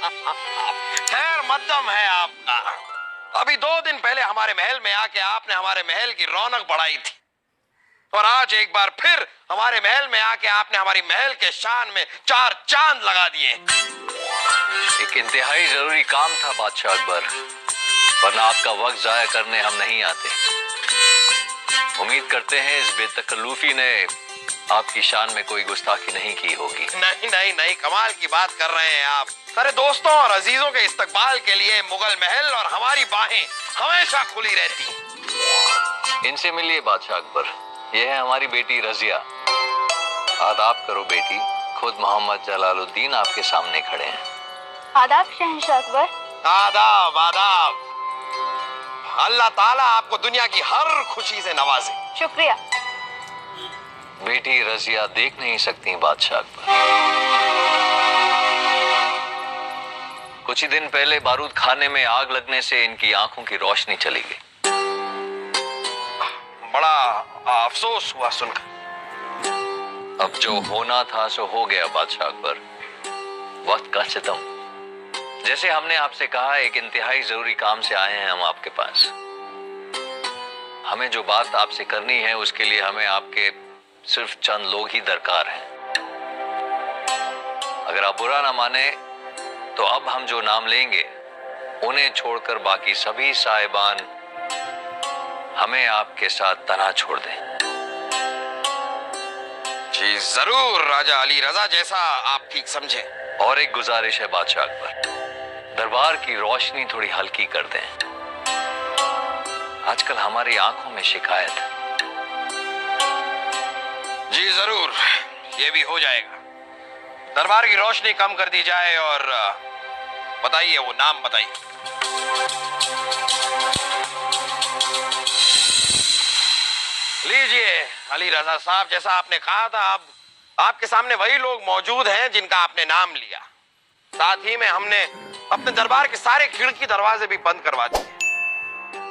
खैर मध्यम है आपका। अभी 2 दिन पहले हमारे महल में आके आपने हमारे महल की रौनक बढ़ाई थी, और आज एक बार फिर हमारे महल में आके आपने हमारी महल के शान में 4 चांद लगा दिए। एक इंतहाई जरूरी काम था बादशाह अकबर, वरना आपका वक्त जाया करने हम नहीं आते। उम्मीद करते हैं इस बेतकल्लुफी ने आपकी शान में कोई गुस्ताखी नहीं की होगी। नहीं नहीं नहीं, कमाल की बात कर रहे हैं आप। सारे दोस्तों और अजीजों के इस्तकबाल के लिए मुगल महल और हमारी बाहें हमेशा खुली रहती। इनसे मिलिए बादशाह अकबर, ये है हमारी बेटी रजिया। आदाब करो बेटी, खुद मोहम्मद जलालुद्दीन आपके सामने खड़े हैं। आदाब शहंशाह अकबर। आदाब आदाब। अल्लाह ताला आपको दुनिया की हर खुशी से नवाजे। शुक्रिया। बेटी रजिया देख नहीं सकती बादशाह अकबर। कुछ ही दिन पहले बारूद खाने में आग लगने से इनकी आंखों की रोशनी चली गई। बड़ा अफसोस हुआ सुनकर। अब जो होना था सो हो गया बादशाह अकबर, वक्त का सितम। जैसे हमने आपसे कहा, एक इंतहाई जरूरी काम से आए हैं हम आपके पास। हमें जो बात आपसे करनी है उसके लिए हमें आपके सिर्फ चंद लोग ही दरकार हैं। अगर आप बुरा ना माने तो अब हम जो नाम लेंगे उन्हें छोड़कर बाकी सभी साहिबान हमें आपके साथ तना छोड़ दें। जी जरूर राजा अली रजा, जैसा आप ठीक समझे। और एक गुजारिश है बादशाह अकबर, दरबार की रोशनी थोड़ी हल्की कर दें। आजकल हमारी आंखों में शिकायत है। जी जरूर, ये भी हो जाएगा। दरबार की रोशनी कम कर दी जाए। और बताइए, वो नाम बताइए। लीजिए अली रजा साहब, जैसा आपने कहा था, अब आपके सामने वही लोग मौजूद हैं जिनका आपने नाम लिया। साथ ही में हमने अपने दरबार के सारे खिड़की दरवाजे भी बंद करवा दिए,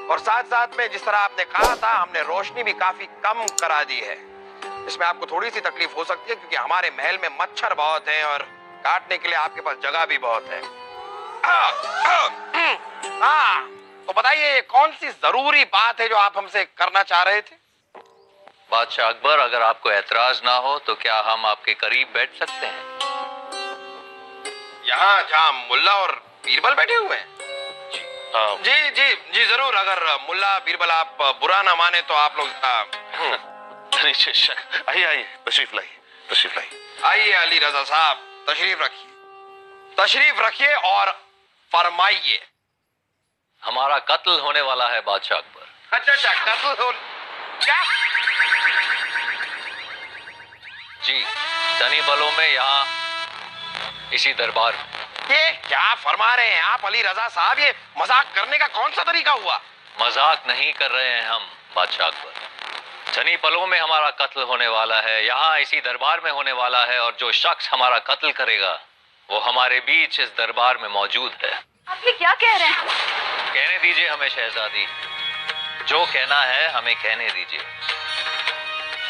और साथ साथ में जिस तरह आपने कहा था, हमने रोशनी भी काफी कम करा दी है। इसमें आपको थोड़ी सी तकलीफ हो सकती है क्योंकि हमारे महल में मच्छर बहुत हैं और काटने के लिए आपके पास जगह भी बहुत है। हाँ, तो बताइए ये कौन सी जरूरी बात है जो आप हमसे करना चाह रहे थे? बादशाह अकबर, अगर आपको एतराज ना हो तो क्या हम आपके करीब बैठ सकते हैं? यहाँ जहाँ मुल्ला और बीरबल बैठे हुए हैं? जी जी जी जरूर। अगर मुल्ला बीरबल आप बुरा ना माने तो आप लोग आइए आइए, तशरीफ लाइए, तशरीफ लाइए। आइए अली रजा साहब, तशरीफ रखिए, तशरीफ रखिए और फरमाइए। हमारा कत्ल होने वाला है बादशाह अकबर। अच्छा अच्छा, कत्ल हो क्या? जी, चनी बलों में, यहाँ इसी दरबार में। ये क्या फरमा रहे हैं आप अली रजा साहब? ये मजाक करने का कौन सा तरीका हुआ? मजाक नहीं कर रहे हैं हम बादशाह अकबर। चनी पलों में हमारा कत्ल होने वाला है, यहाँ इसी दरबार में होने वाला है, और जो शख्स हमारा कत्ल करेगा वो हमारे बीच इस दरबार में मौजूद है। आप ये क्या कह रहे हैं? कहने दीजिए हमें शहजादी, जो कहना है हमें कहने दीजिए।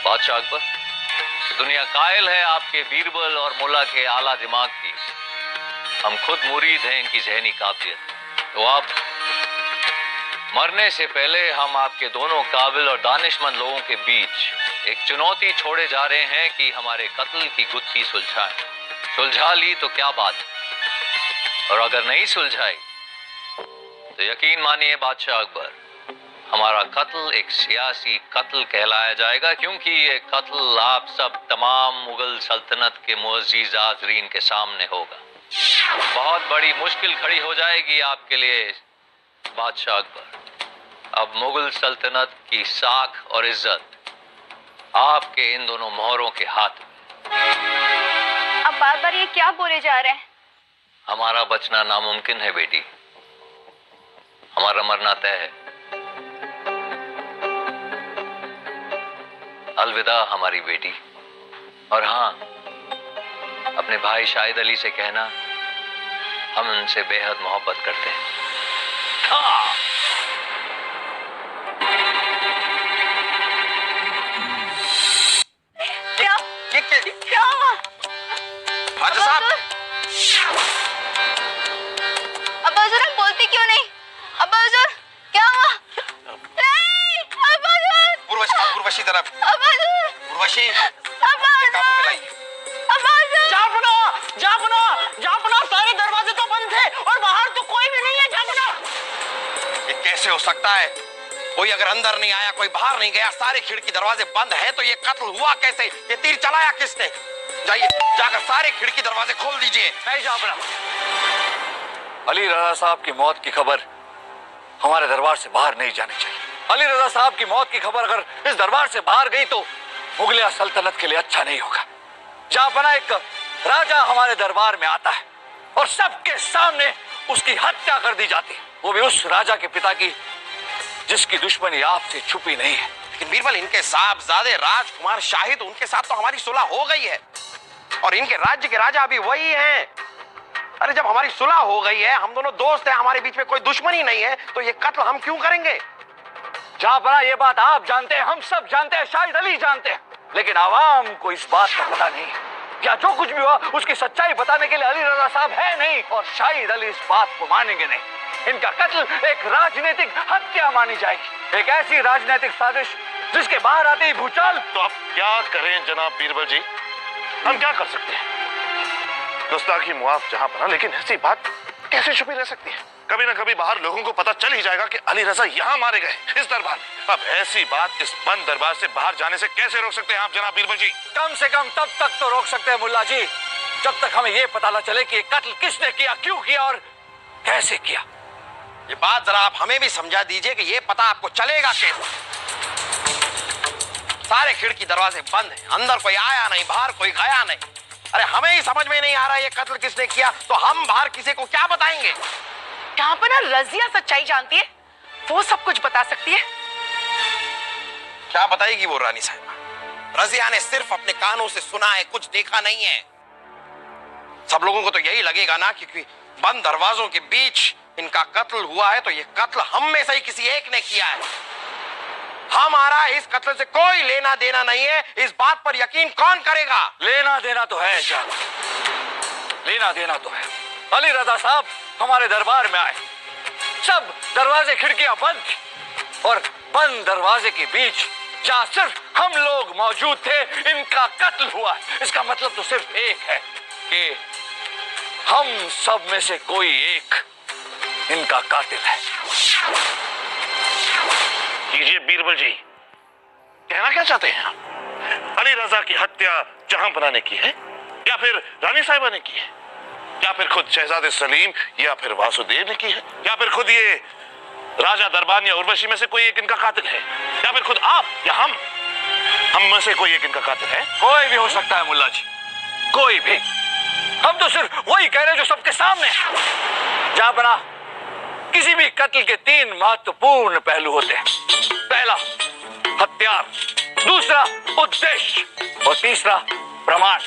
बादशाह अकबर, दुनिया कायल है आपके बीरबल और मुल्ला के आला दिमाग की। हम खुद मुरीद हैं इनकी ज़हनी काबिलियत। तो आप मरने से पहले हम आपके दोनों काबिल और दानिशमंद लोगों के बीच एक चुनौती छोड़े जा रहे हैं कि हमारे कत्ल की गुत्थी सुलझाएं। सुलझा ली तो क्या बात, और अगर नहीं सुलझाई तो यकीन मानिए बादशाह अकबर, हमारा कत्ल एक सियासी कत्ल कहलाया जाएगा, क्योंकि ये कत्ल आप सब तमाम मुगल सल्तनत के मुअज़्ज़िज़ आज़रीन के सामने होगा। बहुत बड़ी मुश्किल खड़ी हो जाएगी आपके लिए बादशाह अकबर। अब मुगल सल्तनत की साख और इज्जत आपके इन दोनों मोहरों के हाथ में। आप बार बार ये क्या बोले जा रहे हैं? हमारा बचना नामुमकिन है बेटी, हमारा मरना तय है। अलविदा हमारी बेटी। और हाँ, अपने भाई शाहिद अली से कहना हम उनसे बेहद मोहब्बत करते हैं। हाँ। क्या हुआ? ख्वाजा साहब, उर्वशी तरफ। उर्वशी काबू में लाइए। जापना, सारे दरवाजे तो बंद थे और बाहर तो कोई भी नहीं है जापना। ये कैसे हो सकता है? कोई अगर अंदर नहीं आया, कोई बाहर नहीं गया, सारे खिड़की दरवाजे बंद हैं, तो ये कत्ल हुआ कैसे? ये तीर चलाया किसने? जाइए, जाकर सारे खिड़की दरवाजे खोल दीजिए। नहीं जापना, अली रजा साहब की मौत की खबर हमारे दरबार से बाहर नहीं जानी चाहिए। अली रजा साहब की मौत की खबर अगर इस दरबार से बाहर गई तो मुगलिया सल्तनत के लिए अच्छा नहीं होगा। जापना, एक राजा हमारे दरबार में आता है और सबके सामने उसकी हत्या कर दी जाती है, वो भी उस राजा के पिता की जिसकी दुश्मनी आपसे छुपी नहीं है। लेकिन बीरबल, इनके साहबजादे राजकुमार शाहिद, उनके साथ तो हमारी सुलह हो गई है और इनके राज्य के राजा अभी वही हैं। अरे जब हमारी सुलह हो गई है, हम दोनों दोस्त हैं, हमारे बीच में कोई दुश्मनी नहीं है, तो ये कत्ल हम क्यों करेंगे? जापना, ये बात आप जानते हैं, हम सब जानते हैं, शाहिद अली जानते हैं, लेकिन आवाम को इस बात का पता नहीं है। क्या जो कुछ भी हुआ उसकी सच्चाई बताने के लिए अली रजा साहब है नहीं और शाहिद अली इस बात को मानेंगे नहीं। इनका कत्ल एक राजनीतिक हत्या मानी जाएगी, एक ऐसी राजनीतिक साजिश जिसके बाहर आते ही भूचाल। तो आप क्या करें जनाब बीरबल जी? हम क्या कर सकते हैं? गुस्ताखी मुआफ जहां पना, लेकिन ऐसी बात कैसे छुपी रह सकती है? कभी ना कभी बाहर लोगों को पता चल ही जाएगा कि अली रजा यहाँ मारे गए, इस दरबार में। अब ऐसी बात इस बंद दरबार से बाहर जाने से कैसे रोक सकते हैं आप जनाब बीरबल जी? कम से कम तब तक तो रोक सकते हैं मुल्ला जी, जब तक हमें ये पता न चले कि कत्ल किसने किया, क्यों किया और कैसे किया। ये बात जरा आप हमें भी समझा दीजिए कि ये पता आपको चलेगा कैसे? सारे खिड़की दरवाजे बंद हैं, अंदर कोई आया नहीं, बाहर कोई गया नहीं। अरे हमें ही समझ में नहीं आ रहा ये कत्ल किसने किया, तो हम बाहर किसी को क्या बताएंगे? यहाँ पर ना रजिया सच्चाई जानती है, वो सब कुछ बता सकती है। क्या बताएगी वो रानी साहिबा? रजिया ने सिर्फ अपने कानों से सुना है, कुछ देखा नहीं है। सब लोगों को तो यही लगेगा ना कि बंद दरवाजों के बीच इनका कत्ल हुआ है, तो ये कत्ल हम में से ही किसी एक ने किया है। हमारा इस कत्ल से कोई लेना देना नहीं है, इस बात पर यकीन कौन करेगा? लेना देना तो है जान, लेना देना तो है। अली रजा साहब हमारे दरबार में आए, सब दरवाजे खिड़कियां बंद थी और बंद दरवाजे के बीच जहां सिर्फ हम लोग मौजूद थे, इनका कत्ल हुआ। इसका मतलब तो सिर्फ एक है कि हम सब में से कोई एक इनका कातिल है। कीजिए बीरबल जी, कहना क्या चाहते हैं? अली रजा की हत्या जहां पना ने की है, या फिर रानी साहिबा ने की है, या फिर खुद शहजादे सलीम या फिर वासुदेव ने की है, या फिर खुद ये राजा दरबान या उर्वशी में से कोई एक इनका कातिल है, या फिर खुद आप या हम में से कोई एक इनका कातिल है? कोई भी हो सकता है मुल्ला जी, कोई भी। हम तो सिर्फ वही कह रहे हैं जो सबके सामने है। जापना, किसी भी कत्ल के 3 महत्वपूर्ण पहलू होते हैं। पहला हत्यार, दूसरा उद्देश्य और तीसरा प्रमाण।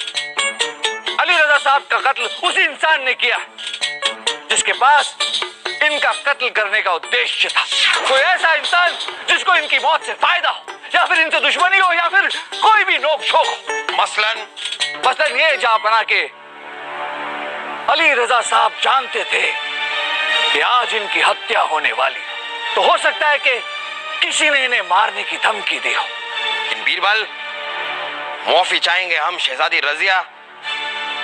अली रजा साहब का कत्ल उसी इंसान ने किया जिसके पास इनका कत्ल करने का उद्देश्य था। कोई ऐसा इंसान जिसको इनकी मौत से फायदा हो, या फिर इनसे दुश्मनी हो, या फिर कोई भी नोक झोंक हो। मसलन ये जापना के अली रजा साहब जानते थे कि आज इनकी हत्या होने वाली, तो हो सकता है कि किसी ने इन्हें मारने की धमकी दी हो। लेकिन बीरबल, माफी चाहेंगे हम शहजादी रजिया,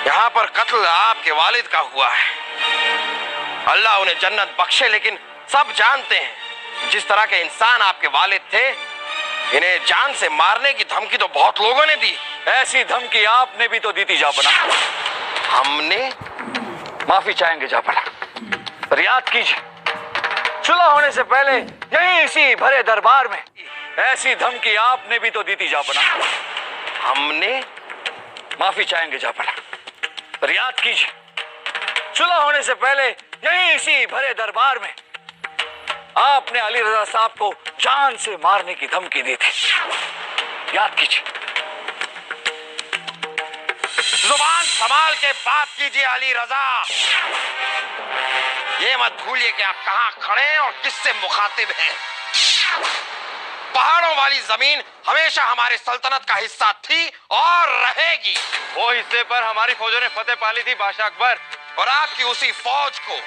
यहाँ पर कत्ल आपके वालिद का हुआ है। अल्लाह उन्हें जन्नत बख्शे, लेकिन सब जानते हैं जिस तरह के इंसान आपके वालिद थे, इन्हें जान से मारने की धमकी तो बहुत लोगों ने दी। ऐसी धमकी आपने भी तो दी थी जापना। हमने? माफी चाहेंगे जापना, पर याद कीजिए, सुलह होने से पहले यही इसी भरे दरबार में ऐसी धमकी आपने भी तो दी थी जापना। हमने? माफी चाहेंगे जापना, पर याद कीजिए, सुलह होने से पहले यही इसी भरे दरबार में आपने अली रजा साहब को जान से मारने की धमकी दी थी। याद कीजिए। जुबान संभाल के बात कीजिए अली रजा। ये मत भूलिए कि आप कहां खड़े हैं और किससे मुखातिब हैं। पहाड़ों वाली जमीन हमेशा हमारे सल्तनत का हिस्सा थी और रहेगी। वो हिस्से पर हमारी फौजों ने फतेह पाली थी बादशाह अकबर, और आपकी उसी फौज को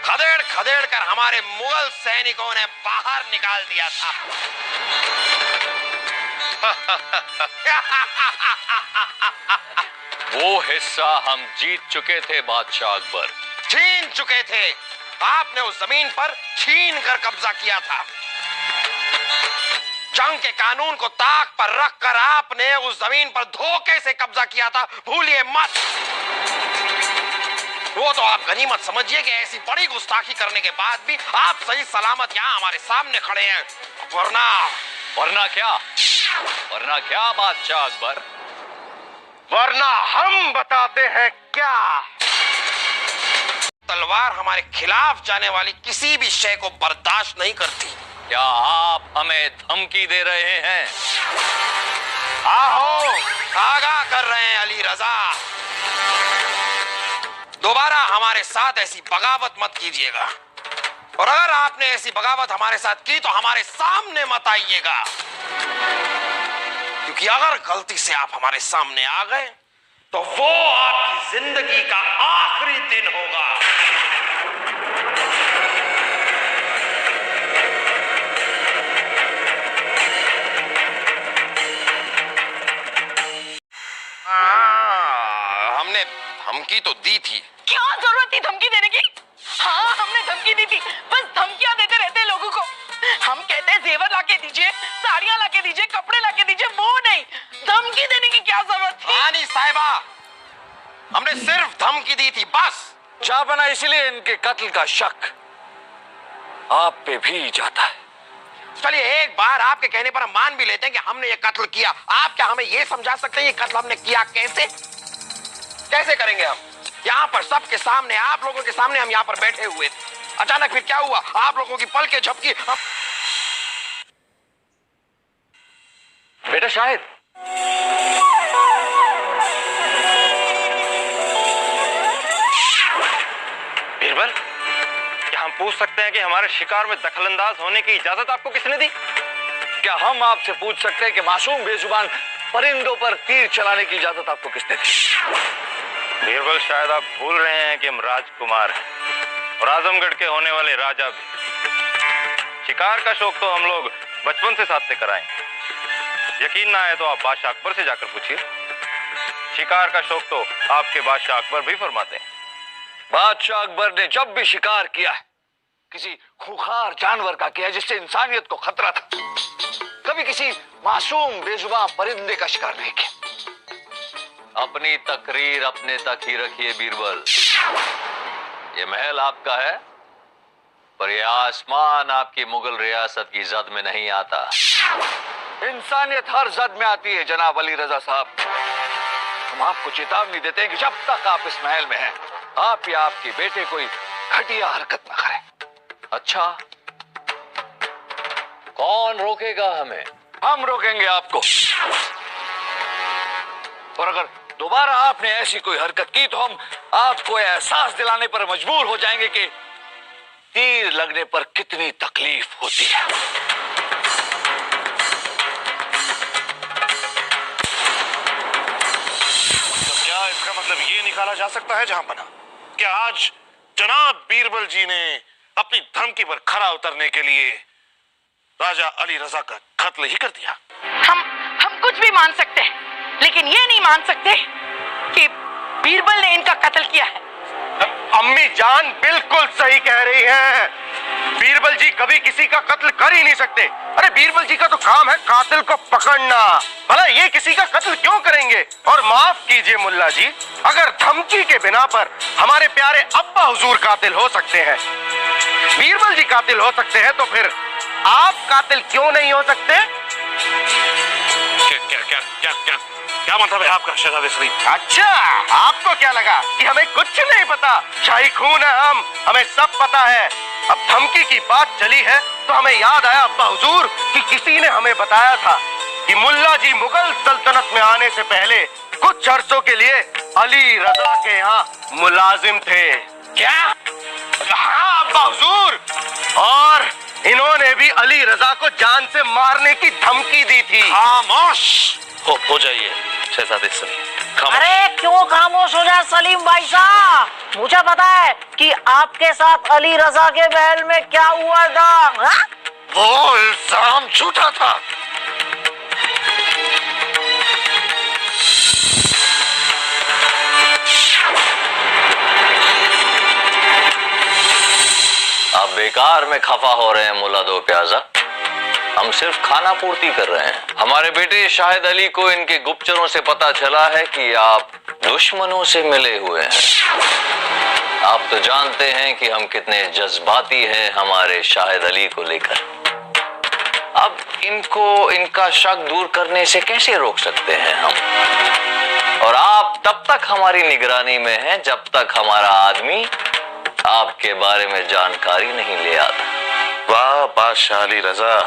खदेड़ खदेड़ कर हमारे मुगल सैनिकों ने बाहर निकाल दिया था। वो हिस्सा हम जीत चुके थे बादशाह अकबर। छीन चुके थे। आपने उस जमीन पर छीन कर कब्जा किया था। जंग के कानून को ताक पर रखकर आपने उस जमीन पर धोखे से कब्जा किया था, भूलिए मत। वो तो आप गनीमत समझिए कि ऐसी बड़ी गुस्ताखी करने के बाद भी आप सही सलामत यहाँ हमारे सामने खड़े हैं। वरना क्या बादशाह अकबर? वरना हम बताते हैं क्या। तलवार हमारे खिलाफ जाने वाली किसी भी शय को बर्दाश्त नहीं करती। क्या आप हमें धमकी दे रहे हैं? आहो, आगाह कर रहे हैं अली रजा। दोबारा हमारे साथ ऐसी बगावत मत कीजिएगा, और अगर आपने ऐसी बगावत हमारे साथ की तो हमारे सामने मत आइएगा, क्योंकि अगर गलती से आप हमारे सामने आ गए तो वो आपकी जिंदगी का आखिरी दिन होगा। हमने धमकी तो दी थी। क्या जरूरत थी धमकी देने की? हाँ, हमने धमकी दी थी। बस धमकियां देते रहते हैं लोगों को। हम कहते हैं जेवर लाके दीजिए, साड़ियां लाके दीजिए, कपड़े लाके दीजिए, वो नहीं। धमकी देने की क्या जरूरत थी? रानी साहिबा, हमने सिर्फ धमकी दी थी, बस। चाहपना, इसलिए इनके कत्ल का शक आप पे भी जाता है। चलिए, एक बार आपके कहने पर हम मान भी लेते हैं कि हमने ये कत्ल किया। आप क्या हमें ये समझा सकते हैं ये कत्ल हमने किया कैसे? कैसे करेंगे हम? यहाँ पर सबके सामने, आप लोगों के सामने हम यहाँ पर बैठे हुए थे। अचानक फिर क्या हुआ? आप लोगों की पलकें झपकी। बेटा शाहिद, बीरबल, क्या हम पूछ सकते हैं कि हमारे शिकार में दखलंदाज होने की इजाजत आपको किसने दी? क्या हम आपसे पूछ सकते हैं कि मासूम बेजुबान परिंदों पर तीर चलाने की इजाजत आपको किसने दी? बीरबल, शायद आप भूल रहे हैं कि हम राजकुमार हैं और आजमगढ़ के होने वाले राजा भी। शिकार का शौक तो हम लोग बचपन से साथ लेकर आए। यकीन ना आए तो आप बादशाह अकबर से जाकर पूछिए। शिकार का शौक तो आपके बादशाह अकबर भी फरमाते हैं। बादशाह अकबर ने जब भी शिकार किया है, किसी खूंखार जानवर का किया जिससे इंसानियत को खतरा था। कभी किसी मासूम बेजुबान परिंदे का शिकार नहीं किया। अपनी तकरीर अपने तक ही रखिए बीरबल। ये महल आपका है, पर यह आसमान आपकी मुगल रियासत की जद में नहीं आता। इंसानियत हर जद में आती है जनाब अली रजा साहब। हम आपको चेतावनी देते हैं कि जब तक आप इस महल में हैं, आप या आपके बेटे कोई घटिया हरकत न करें। अच्छा, कौन रोकेगा हमें? हम रोकेंगे आपको। और अगर दोबारा आपने ऐसी कोई हरकत की तो हम आपको एहसास दिलाने पर मजबूर हो जाएंगे कि तीर लगने पर कितनी तकलीफ होती है। तो क्या इसका मतलब ये निकाला जा सकता है जहांपना, कि आज जनाब बीरबल जी ने अपनी धमकी पर खरा उतरने के लिए राजा अली रजा का कत्ल ही कर दिया? हम कुछ भी मान सकते हैं, लेकिन ये नहीं मान सकते कि बीरबल ने इनका कत्ल किया है। अम्मी जान बिल्कुल सही कह रही हैं। बीरबल जी कभी किसी का कत्ल कर ही नहीं सकते। अरे बीरबल जी का तो काम है कातिल को पकड़ना, भला ये किसी का कत्ल क्यों करेंगे? और माफ कीजिए मुल्ला जी, अगर धमकी के बिना पर हमारे प्यारे अब्बा हुजूर कातिल हो सकते हैं, बीरबल जी कातिल हो सकते हैं, तो फिर आप कातिल क्यों नहीं हो सकते? क्या मतलब है आपका शहजादे सलीम? अच्छा, आपको क्या लगा कि हमें कुछ नहीं पता? शाही खून है हम, हमें सब पता है। अब धमकी की बात चली है तो हमें याद आया अब्बा हुजूर कि किसी ने हमें बताया था कि मुल्ला जी मुगल सल्तनत में आने से पहले कुछ अरसों के लिए अली रजा के यहाँ मुलाजिम थे। क्या? हाँ अब्बा हुजूर, और इन्होंने भी अली रजा को जान से मारने की धमकी दी थी। खामोश हो जाइए शहजादे सलीम। अरे क्यों खामोश हो जाए सलीम भाई साहब? मुझे पता है कि आपके साथ अली रजा के महल में क्या हुआ था। वो इल्जाम झूठा था। किरदार में खफा हो रहे हैं मुल्ला दो प्याजा। हम सिर्फ खाना पूर्ति कर रहे हैं। हमारे बेटे शाहिद अली को इनके गुप्तचरों से पता चला है कि आप दुश्मनों से मिले हुए हैं। आप तो जानते हैं कि हम कितने जज्बाती हैं हमारे शाहिद अली को लेकर। अब इनको इनका शक दूर करने से कैसे रोक सकते हैं हम? और आप तब तक हमारी निगरानी में हैं जब तक हमारा आदमी आपके बारे में जानकारी नहीं ले आता। वाह बादशाह अली रजा,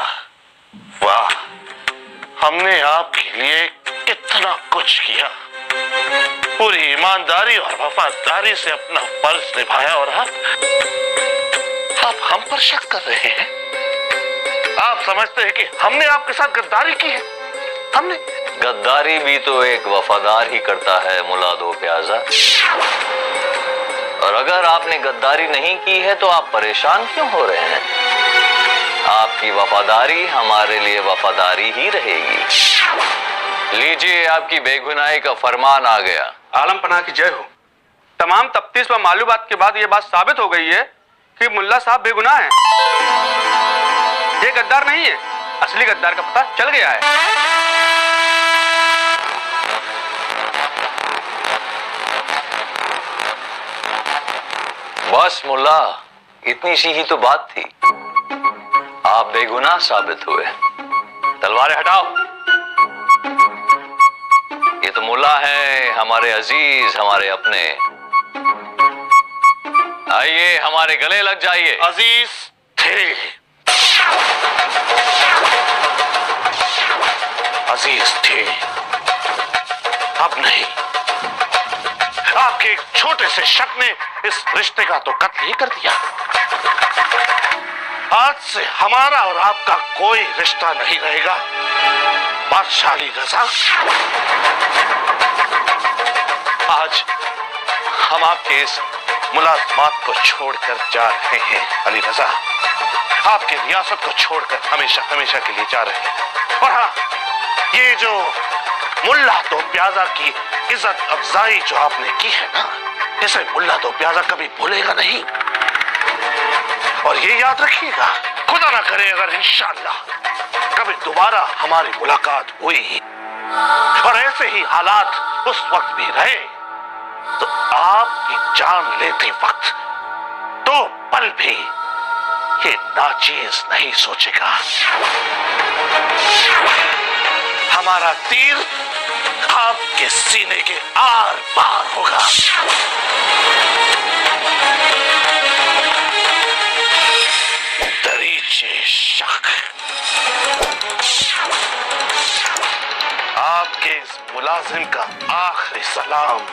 वाह, हमने आपके लिए कितना कुछ किया, पूरी ईमानदारी और वफादारी से अपना फर्ज निभाया, और आप हम पर शक कर रहे हैं। आप समझते हैं कि हमने आपके साथ गद्दारी की है? हमने गद्दारी भी तो एक वफादार ही करता है मुल्ला दो प्याजा। और अगर आपने गद्दारी नहीं की है तो आप परेशान क्यों हो रहे हैं? आपकी वफादारी हमारे लिए वफादारी ही रहेगी। लीजिए, आपकी बेगुनाही का फरमान आ गया। आलम पनाह की जय हो। तमाम तफ्तीश व मालूमात के बाद यह बात साबित हो गई है कि मुल्ला साहब बेगुनाह हैं। ये गद्दार नहीं है, असली गद्दार का पता चल गया है। बस मुल्ला, इतनी सी ही तो बात थी। आप बेगुनाह साबित हुए। तलवारें हटाओ। ये तो मुल्ला है, हमारे अजीज, हमारे अपने। आइए, हमारे गले लग जाइए। अजीज थे, अजीज थे, अब नहीं। आपके एक छोटे से शक ने इस रिश्ते का तो कत्ल ही कर दिया। आज से हमारा और आपका कोई रिश्ता नहीं रहेगा बादशाह अली रजा। आज हम आपके इस मुलाजमात को छोड़कर जा रहे हैं अली रजा, आपकी रियासत को छोड़कर हमेशा हमेशा के लिए जा रहे हैं। और हाँ, ये जो मुल्ला दो प्याजा की इज्जत अफजाई जो आपने की है ना, इसे मुल्ला दो प्याजा कभी भूलेगा नहीं। और ये याद रखिएगा, खुदा ना करे अगर इंशाअल्लाह कभी दोबारा हमारी मुलाकात हुई और ऐसे ही हालात उस वक्त भी रहे, तो आपकी जान लेते वक्त दो पल भी ये नाचीज नहीं सोचेगा। हमारा तीर आपके सीने के आर पार होगा। दरीचे शक, आपके इस मुलाजिम का आखिरी सलाम।